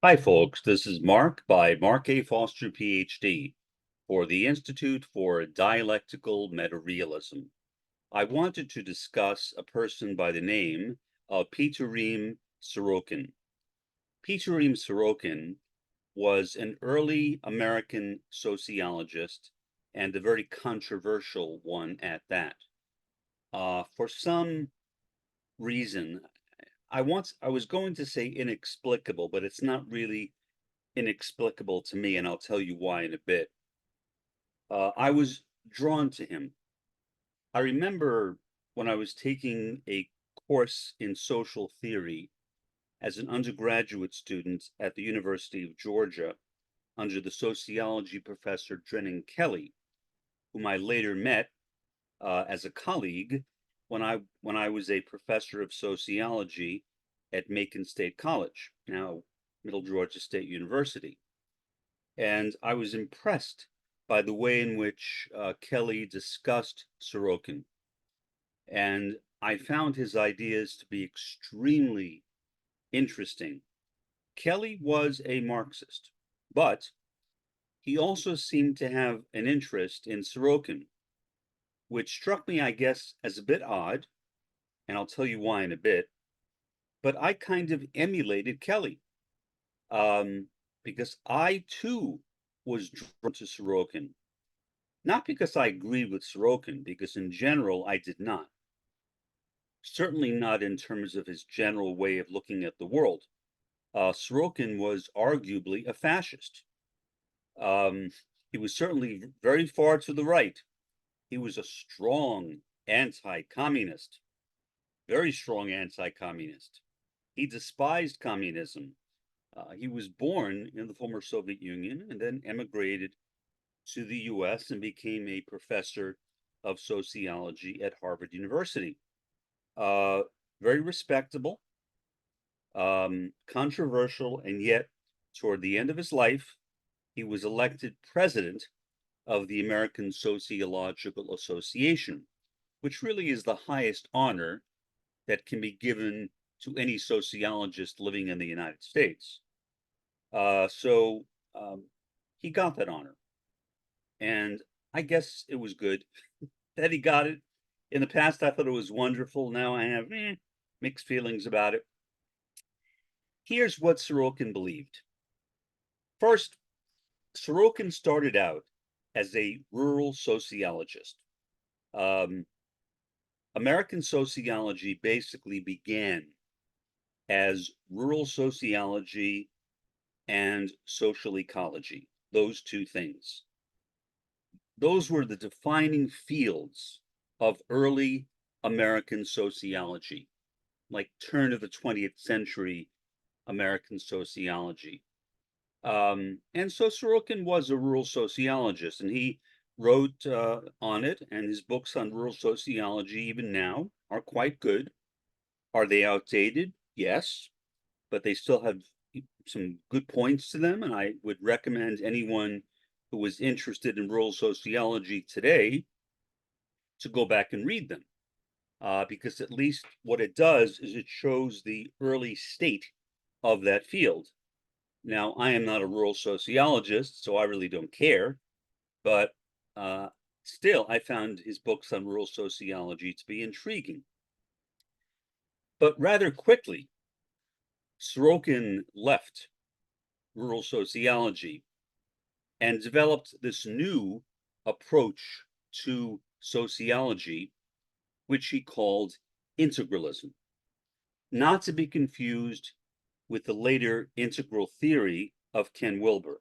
Hi, folks. This is Mark by Mark A. Foster, Ph.D. for the Institute for Dialectical Meta-Realism. I wanted to discuss a person by the name of Pitirim Sorokin. Pitirim Sorokin was an early American sociologist and a very controversial one at that. For some reason, I was going to say inexplicable, but it's not really inexplicable to me, and I'll tell you why in a bit. I was drawn to him. I remember when I was taking a course in social theory as an undergraduate student at the University of Georgia under the sociology professor Drennan Kelly, whom I later met as a colleague when I was a professor of sociology at Macon State College, now Middle Georgia State University. And I was impressed by the way in which Kelly discussed Sorokin. And I found his ideas to be extremely interesting. Kelly was a Marxist, but he also seemed to have an interest in Sorokin, which struck me, I guess, as a bit odd, and I'll tell you why in a bit. But I kind of emulated Kelly because I too was drawn to Sorokin. Not because I agreed with Sorokin, because in general I did not. Certainly not in terms of his general way of looking at the world. Sorokin was arguably a fascist. Um, he was certainly very far to the right. He was a strong anti-communist, very strong anti-communist. He despised communism. He was born in the former Soviet Union and then emigrated to the US and became a professor of sociology at Harvard University. Uh, Very respectable, controversial, and yet toward the end of his life, he was elected president of the American Sociological Association, which really is the highest honor that can be given to any sociologist living in the United States. So he got that honor. And I guess it was good that he got it. In the past, I thought it was wonderful. Now I have mixed feelings about it. Here's what Sorokin believed. First, Sorokin started out as a rural sociologist. Um, American sociology basically began as rural sociology and social ecology, those two things. Those were the defining fields of early American sociology, like turn of the 20th century American sociology. And so Sorokin was a rural sociologist, and he wrote on it, and his books on rural sociology, even now, are quite good. Are they outdated? Yes, but they still have some good points to them, and I would recommend anyone who is interested in rural sociology today to go back and read them, because at least what it does is it shows the early state of that field. Now, I am not a rural sociologist, so I really don't care, but uh, still, I found his books on rural sociology to be intriguing. But rather quickly, Sorokin left rural sociology and developed this new approach to sociology, which he called integralism, not to be confused with the later integral theory of Ken Wilber.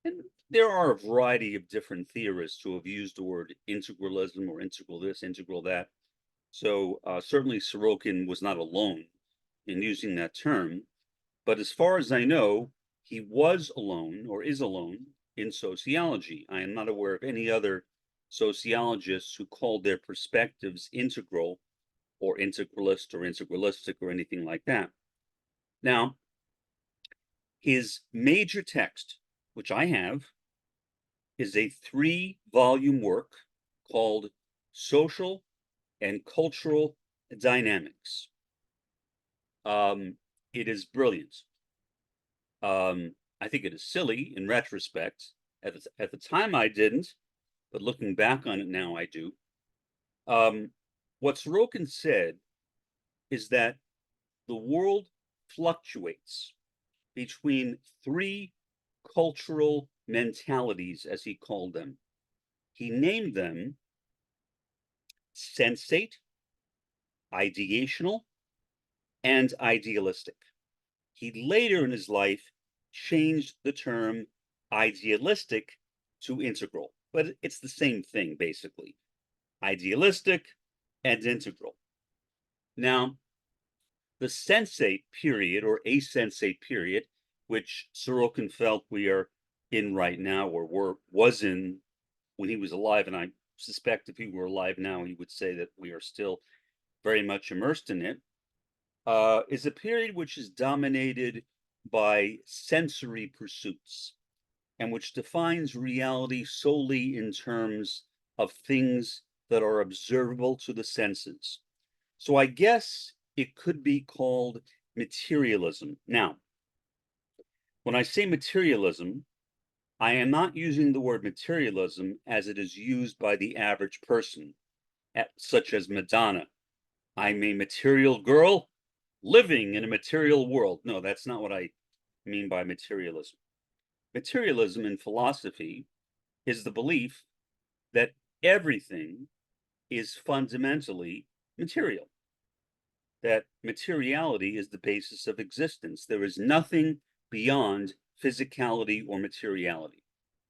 And there are a variety of different theorists who have used the word integralism or integral this, integral that. So certainly Sorokin was not alone in using that term. But as far as I know, he was alone or is alone in sociology. I am not aware of any other sociologists who called their perspectives integral or integralist or integralistic or anything like that. Now, his major text, which I have, is a 3-volume work called Social and Cultural Dynamics. It is brilliant. I think it is silly in retrospect. At the time, I didn't, but looking back on it now, I do. What Sorokin said is that the world fluctuates between three cultural mentalities, as he called them. He named them sensate, ideational, and idealistic. He later in his life changed the term idealistic to integral, but it's the same thing basically. Idealistic and integral. Now, the sensate period or asensate period, which Sorokin felt we are in right now, or was in when he was alive, and I suspect if he were alive now, he would say that we are still very much immersed in it, is a period which is dominated by sensory pursuits and which defines reality solely in terms of things that are observable to the senses. So I guess it could be called materialism. Now, when I say materialism, I am not using the word materialism as it is used by the average person, such as Madonna. I'm a material girl living in a material world. No, that's not what I mean by materialism. Materialism in philosophy is the belief that everything is fundamentally material, that materiality is the basis of existence. There is nothing beyond physicality or materiality.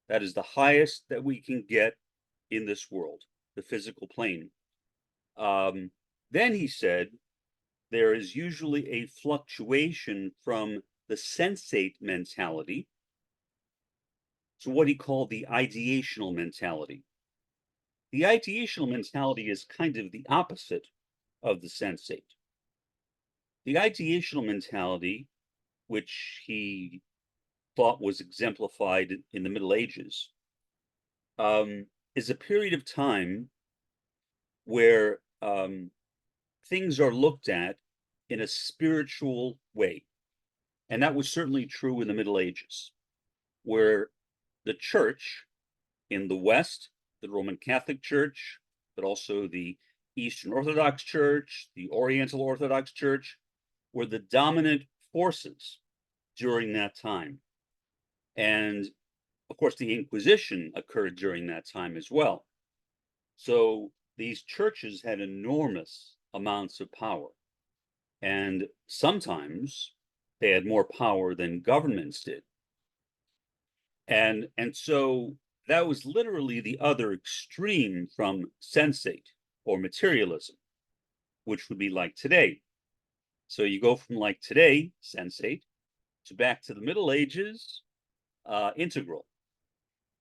That is the highest that we can get in this world, the physical plane. Then he said, there is usually a fluctuation from the sensate mentality to what he called the ideational mentality. The ideational mentality is kind of the opposite of the sensate. The ideational mentality, which he thought was exemplified in the Middle Ages, is a period of time where things are looked at in a spiritual way. And that was certainly true in the Middle Ages, where the church in the West, the Roman Catholic Church, but also the Eastern Orthodox Church, the Oriental Orthodox Church, were the dominant forces during that time. And of course, the Inquisition occurred during that time as well. So these churches had enormous amounts of power. And sometimes they had more power than governments did. And so that was literally the other extreme from sensate or materialism, which would be like today. So you go from like today, sensate, to back to the Middle Ages, integral.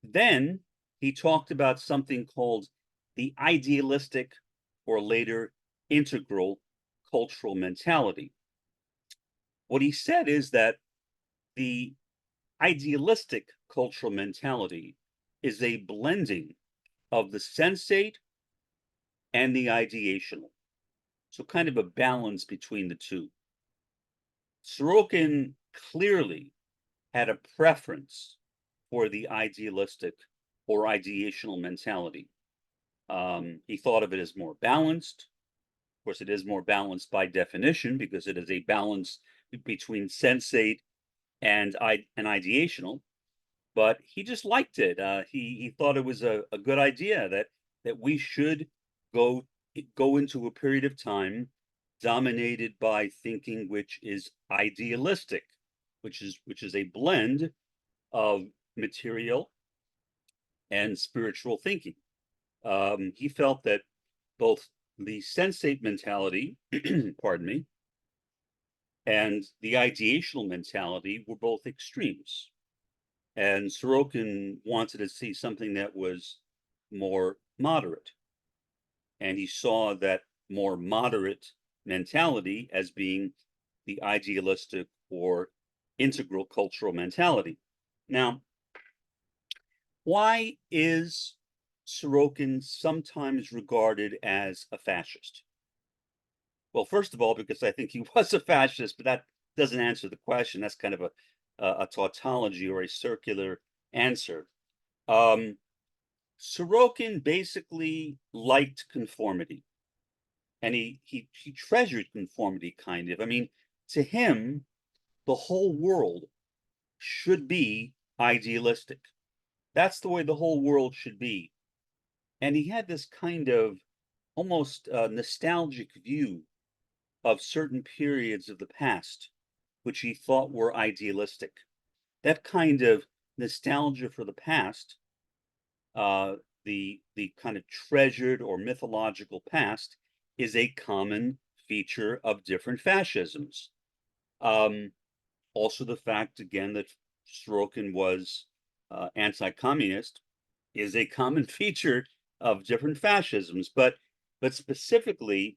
Then he talked about something called the idealistic or later integral cultural mentality. What he said is that the idealistic cultural mentality is a blending of the sensate and the ideational. So kind of a balance between the two. Sorokin clearly had a preference for the idealistic or ideational mentality. He thought of it as more balanced. Of course, it is more balanced by definition because it is a balance between sensate and ideational. But he just liked it. He thought it was a good idea that we should go into a period of time dominated by thinking which is idealistic, which is a blend of material and spiritual thinking. He felt that both the sensate mentality, pardon me, and the ideational mentality were both extremes. And Sorokin wanted to see something that was more moderate. And he saw that more moderate mentality as being the idealistic or integral cultural mentality. Now, why is Sorokin sometimes regarded as a fascist? Well, first of all, because I think he was a fascist, but that doesn't answer the question. That's kind of a tautology or a circular answer. Sorokin basically liked conformity, and he treasured conformity, kind of. I mean, to him, the whole world should be idealistic. That's the way the whole world should be. And he had this kind of almost nostalgic view of certain periods of the past, which he thought were idealistic. That kind of nostalgia for the past, the kind of treasured or mythological past, is a common feature of different fascisms. Also, the fact again that Sorokin was anti-communist is a common feature of different fascisms, but specifically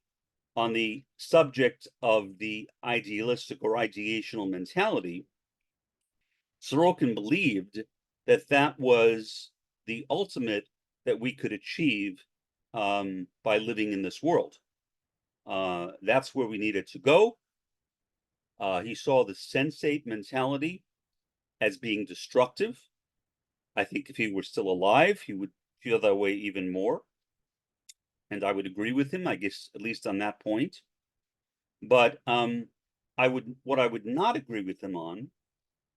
on the subject of the idealistic or ideational mentality, Sorokin believed that that was the ultimate that we could achieve by living in this world. That's where we needed to go. He saw the sensate mentality as being destructive. I think if he were still alive, he would feel that way even more. And I would agree with him, I guess, at least on that point. But what I would not agree with him on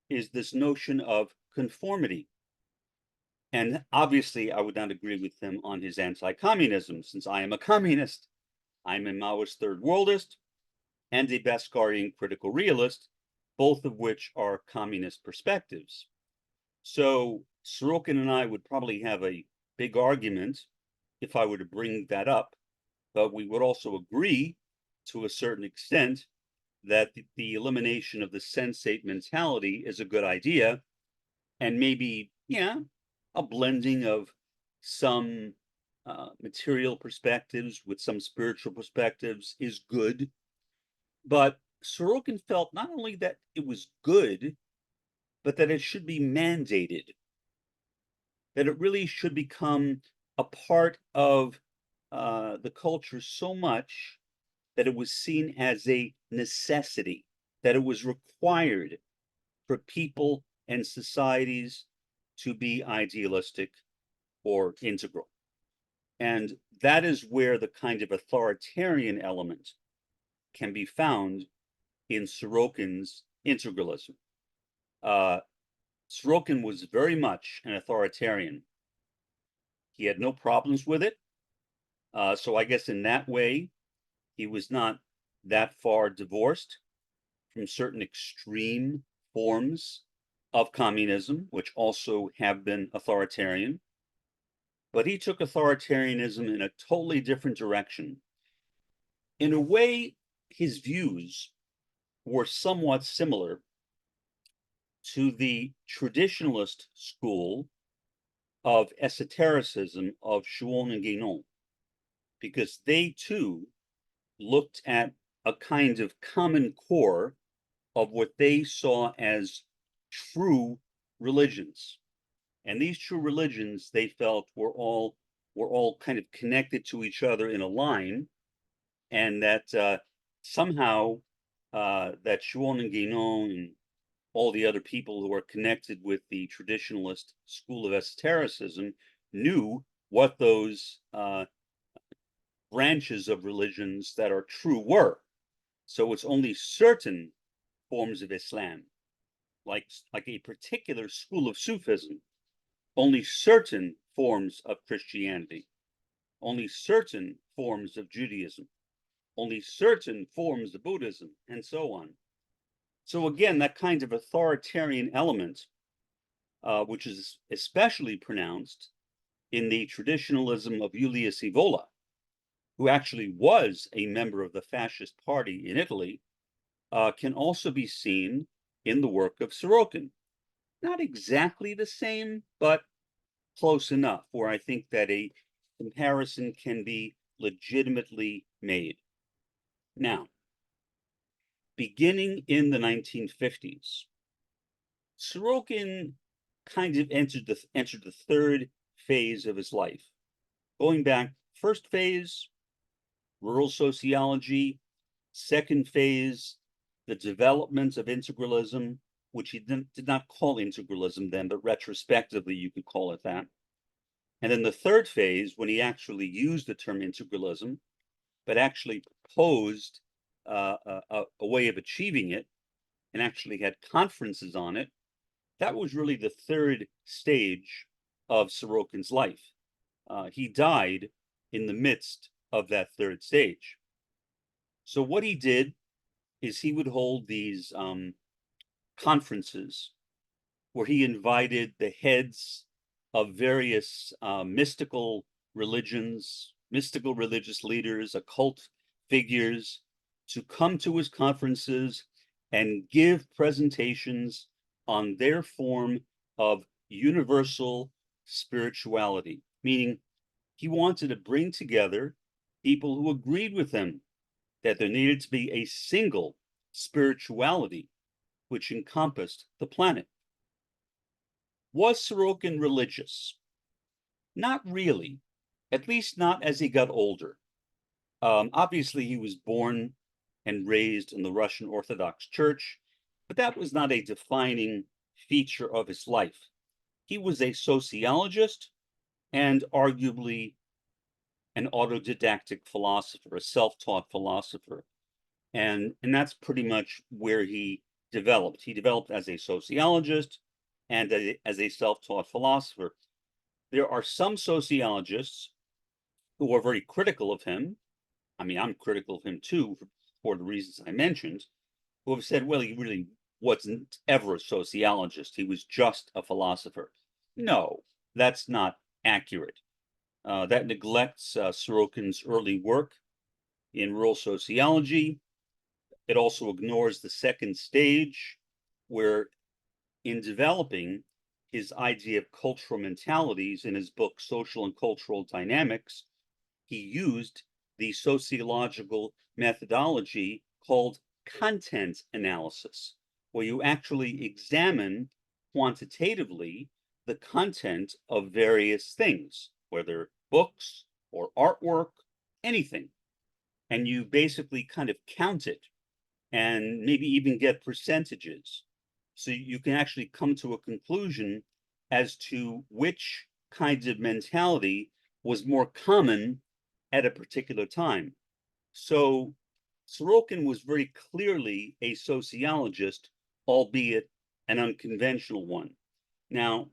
is this notion of conformity. And obviously, I would not agree with him on his anti-communism, since I am a communist. I'm a Maoist third worldist and a Bhaskarian critical realist, both of which are communist perspectives. So Sorokin and I would probably have a big argument if I were to bring that up, but we would also agree to a certain extent that the elimination of the sensate mentality is a good idea, and maybe, yeah, a blending of some material perspectives with some spiritual perspectives is good. But Sorokin felt not only that it was good, but that it should be mandated, that it really should become a part of the culture so much that it was seen as a necessity, that it was required for people and societies to be idealistic or integral. And that is where the kind of authoritarian element can be found in Sorokin's integralism. Sorokin was very much an authoritarian. He had no problems with it. So I guess in that way, he was not that far divorced from certain extreme forms of communism, which also have been authoritarian. But he took authoritarianism in a totally different direction. In a way, his views were somewhat similar to the traditionalist school of esotericism of Schuon and Guénon, because they too looked at a kind of common core of what they saw as true religions. And these true religions, they felt, were all kind of connected to each other in a line, and that somehow that Schuon and Guénon and all the other people who are connected with the traditionalist school of esotericism knew what those branches of religions that are true were. So it's only certain forms of Islam, like a particular school of Sufism, only certain forms of Christianity, only certain forms of Judaism, only certain forms of Buddhism, and so on. So again, that kind of authoritarian element, which is especially pronounced in the traditionalism of Julius Evola, who actually was a member of the fascist party in Italy, can also be seen in the work of Sorokin. Not exactly the same, but close enough, where I think that a comparison can be legitimately made. Now, beginning in the 1950s, Sorokin kind of entered the third phase of his life. Going back, first phase, rural sociology; second phase, the development of integralism; which he did not call integralism then, but retrospectively you could call it that. And then the third phase, when he actually used the term integralism, but actually proposed a way of achieving it and actually had conferences on it, that was really the third stage of Sorokin's life. He died in the midst of that third stage. So what he did is he would hold these conferences where he invited the heads of various mystical religions, mystical religious leaders, occult figures to come to his conferences and give presentations on their form of universal spirituality, meaning he wanted to bring together people who agreed with him that there needed to be a single spirituality which encompassed the planet. Was Sorokin religious? Not really, at least not as he got older. Obviously, he was born and raised in the Russian Orthodox Church, but that was not a defining feature of his life. He was a sociologist and arguably an autodidactic philosopher, a self-taught philosopher. And that's pretty much where he developed. He developed as a sociologist and as a self-taught philosopher. There are some sociologists who are very critical of him. I mean, I'm critical of him too, for the reasons I mentioned, who have said, well, he really wasn't ever a sociologist. He was just a philosopher. No, that's not accurate. That neglects Sorokin's early work in rural sociology. It also ignores the second stage, where in developing his idea of cultural mentalities in his book, Social and Cultural Dynamics, he used the sociological methodology called content analysis, where you actually examine quantitatively the content of various things, whether books or artwork, anything. And you basically kind of count it and maybe even get percentages. So you can actually come to a conclusion as to which kinds of mentality was more common at a particular time. So Sorokin was very clearly a sociologist, albeit an unconventional one. Now,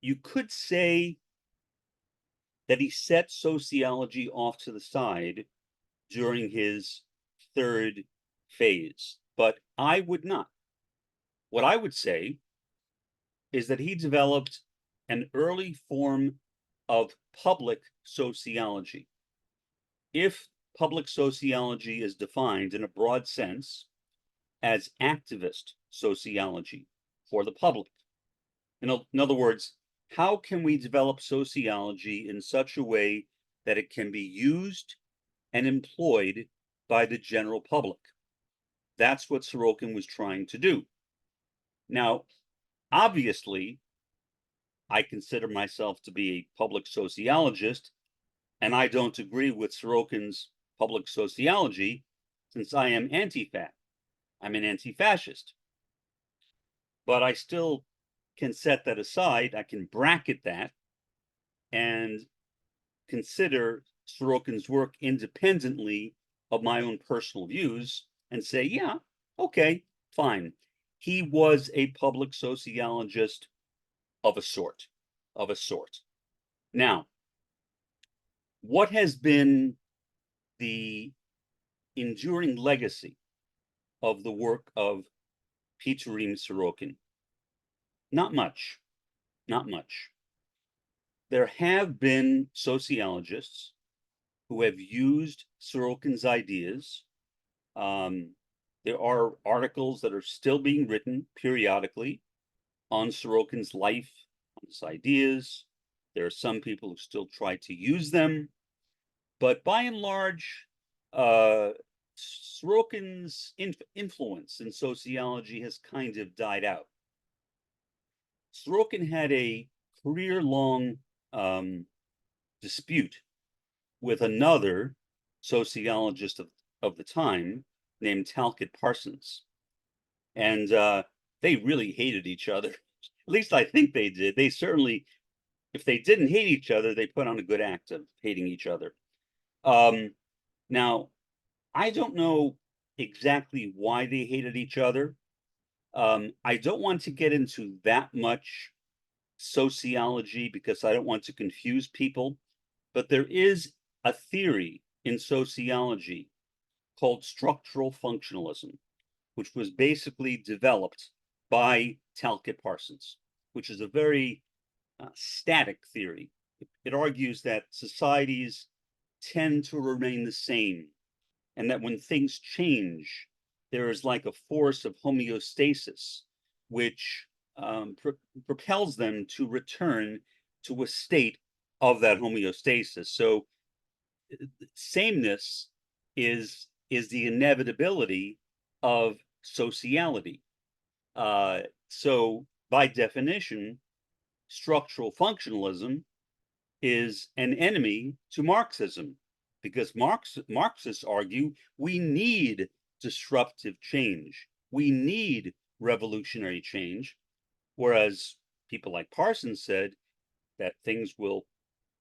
you could say that he set sociology off to the side during his third phase, but I would not. What I would say is that he developed an early form of public sociology. If public sociology is defined in a broad sense as activist sociology for the public, in other words, how can we develop sociology in such a way that it can be used and employed by the general public? That's what Sorokin was trying to do. Now, obviously, I consider myself to be a public sociologist, and I don't agree with Sorokin's public sociology since I am anti-fat. I'm an anti-fascist. But I still can set that aside. I can bracket that and consider Sorokin's work independently of my own personal views and say, yeah, okay, fine. He was a public sociologist of a sort, Now, what has been the enduring legacy of the work of Pitirim Sorokin? Not much, not much. There have been sociologists who have used Sorokin's ideas. There are articles that are still being written periodically on Sorokin's life, on his ideas. There are some people who still try to use them, but by and large, Sorokin's influence in sociology has kind of died out. Sorokin had a career-long dispute with another sociologist of the time named Talcott Parsons. And they really hated each other. At least I think they did. They certainly, if they didn't hate each other, they put on a good act of hating each other. Now, I don't know exactly why they hated each other. I don't want to get into that much sociology because I don't want to confuse people, but there is a theory in sociology called structural functionalism, which was basically developed by Talcott Parsons, which is a very static theory. It argues that societies tend to remain the same, and that when things change, there is like a force of homeostasis, which propels them to return to a state of that homeostasis. So sameness is the inevitability of sociality. So by definition, structural functionalism is an enemy to Marxism, because Marxists argue we need disruptive change, we need revolutionary change, whereas people like Parsons said that things will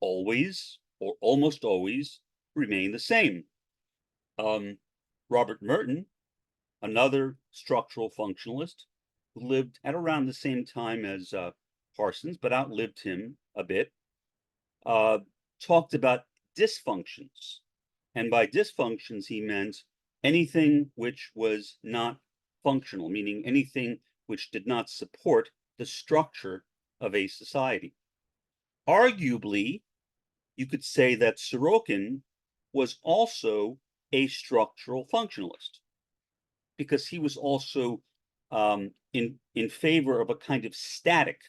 always or almost always remain the same. Robert Merton, another structural functionalist, who lived at around the same time as Parsons, but outlived him a bit, talked about dysfunctions. And by dysfunctions, he meant anything which was not functional, meaning anything which did not support the structure of a society. Arguably, you could say that Sorokin was also a structural functionalist, because he was also in favor of a kind of static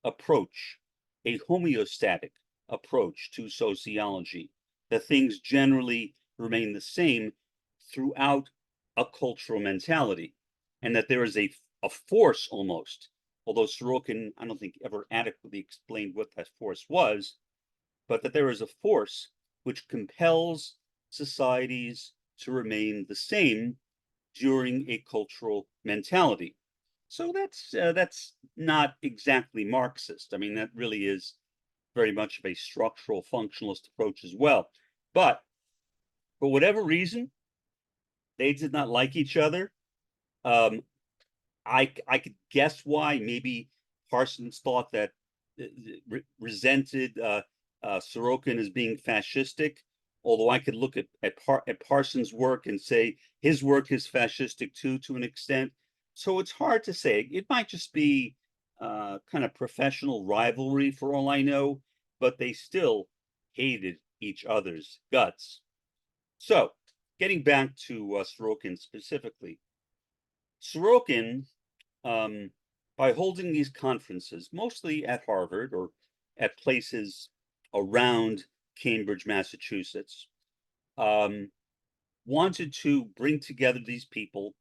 approach, a homeostatic approach to sociology, that things generally remain the same throughout a cultural mentality, and that there is a force almost, although Sorokin, I don't think, ever adequately explained what that force was, but that there is a force which compels societies to remain the same during a cultural mentality. So that's not exactly Marxist. I mean, that really is very much of a structural functionalist approach as well. But for whatever reason, they did not like each other. Um, I could guess why. Maybe Parsons thought that resented Sorokin as being fascistic. Although I could look at Parsons' work and say his work is fascistic too, to an extent. So it's hard to say. It might just be kind of professional rivalry for all I know, but they still hated each other's guts. So getting back to Sorokin specifically, Sorokin, by holding these conferences, mostly at Harvard or at places around Cambridge, Massachusetts, wanted to bring together these people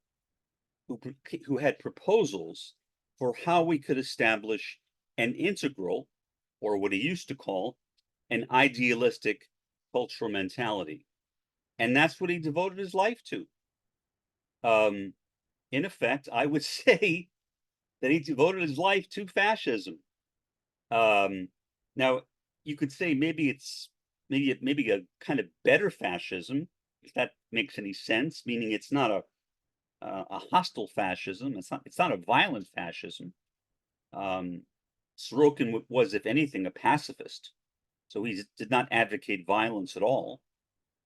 who had proposals for how we could establish an integral, or what he used to call an idealistic cultural mentality. And that's what he devoted his life to. In effect, I would say that he devoted his life to fascism. Now, you could say maybe it's maybe a kind of better fascism, if that makes any sense. Meaning, it's not a hostile fascism. It's not a violent fascism. Sorokin was, if anything, a pacifist, so he did not advocate violence at all.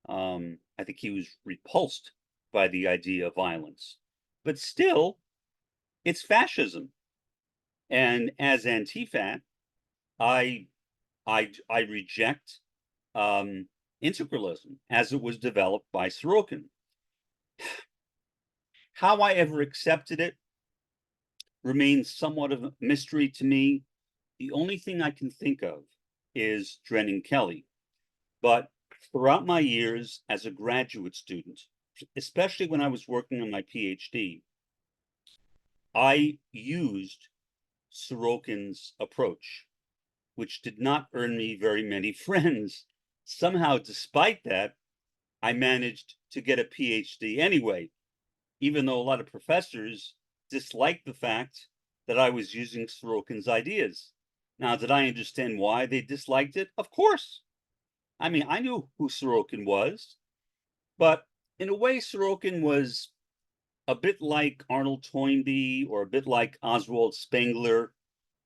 I think he was repulsed by the idea of violence, but still, it's fascism. And as Antifa, I I reject integralism as it was developed by Sorokin. How I ever accepted it remains somewhat of a mystery to me. The only thing I can think of is Drennan Kelly. But throughout my years as a graduate student, especially when I was working on my Ph.D., I used Sorokin's approach, which did not earn me very many friends. Somehow, despite that, I managed to get a PhD anyway, even though a lot of professors disliked the fact that I was using Sorokin's ideas. Now, did I understand why they disliked it? Of course. I mean, I knew who Sorokin was, but in a way, Sorokin was a bit like Arnold Toynbee or a bit like Oswald Spengler,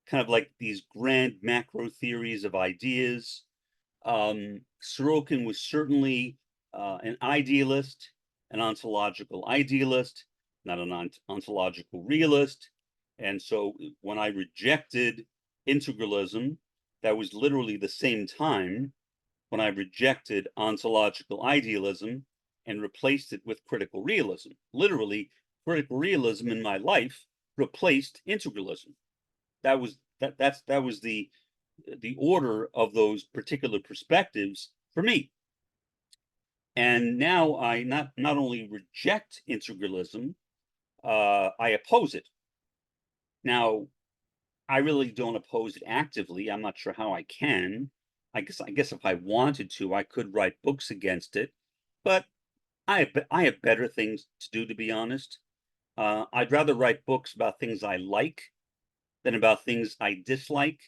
kind of like these grand macro theories of ideas. Sorokin was certainly an idealist, an ontological idealist, not an ontological realist. And so when I rejected integralism, that was literally the same time when I rejected ontological idealism and replaced it with critical realism. Literally, critical realism in my life replaced integralism. That was the order of those particular perspectives for me. And now I not only reject integralism, I oppose it. Now, I really don't oppose it actively. I'm not sure how I can. I guess if I wanted to, I could write books against it, but I have better things to do, to be honest. I'd rather write books about things I like than about things I dislike.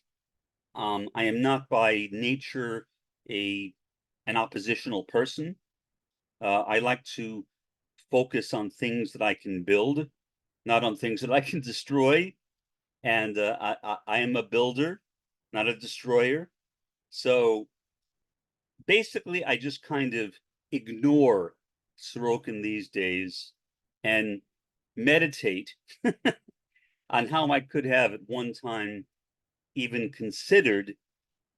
I am not by nature a an oppositional person. I like to focus on things that I can build, not on things that I can destroy. And I am a builder, not a destroyer. So basically, I just kind of ignore Sorokin these days and meditate on how I could have at one time even considered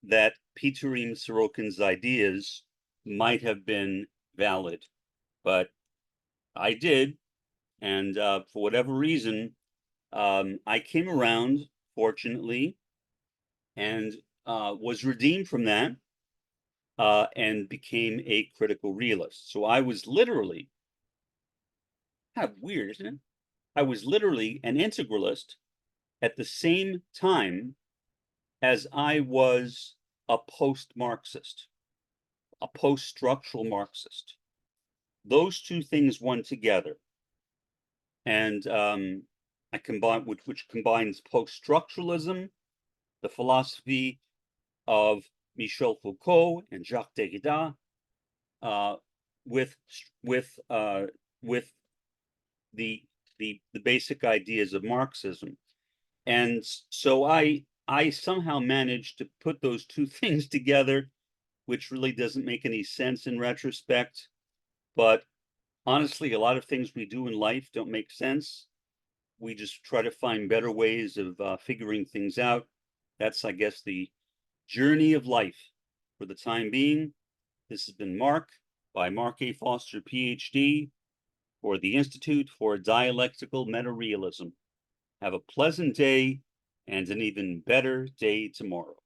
that Pitirim Sorokin's ideas might have been valid. But I did, and for whatever reason, I came around, fortunately, and was redeemed from that and became a critical realist. So I was literally, kind of weird, isn't it? I was literally an integralist at the same time as I was a post-Marxist, a post-structural Marxist. Those two things went together, and I combine which combines post-structuralism, the philosophy of Michel Foucault and Jacques Derrida, uh, with with uh, with the basic ideas of Marxism. And so I somehow managed to put those two things together, which really doesn't make any sense in retrospect. But honestly, a lot of things we do in life don't make sense. We just try to find better ways of figuring things out. That's, I guess, the journey of life for the time being. This has been Mark by Mark A. Foster, Ph.D., for the Institute for Dialectical Meta-Realism. Have a pleasant day and an even better day tomorrow.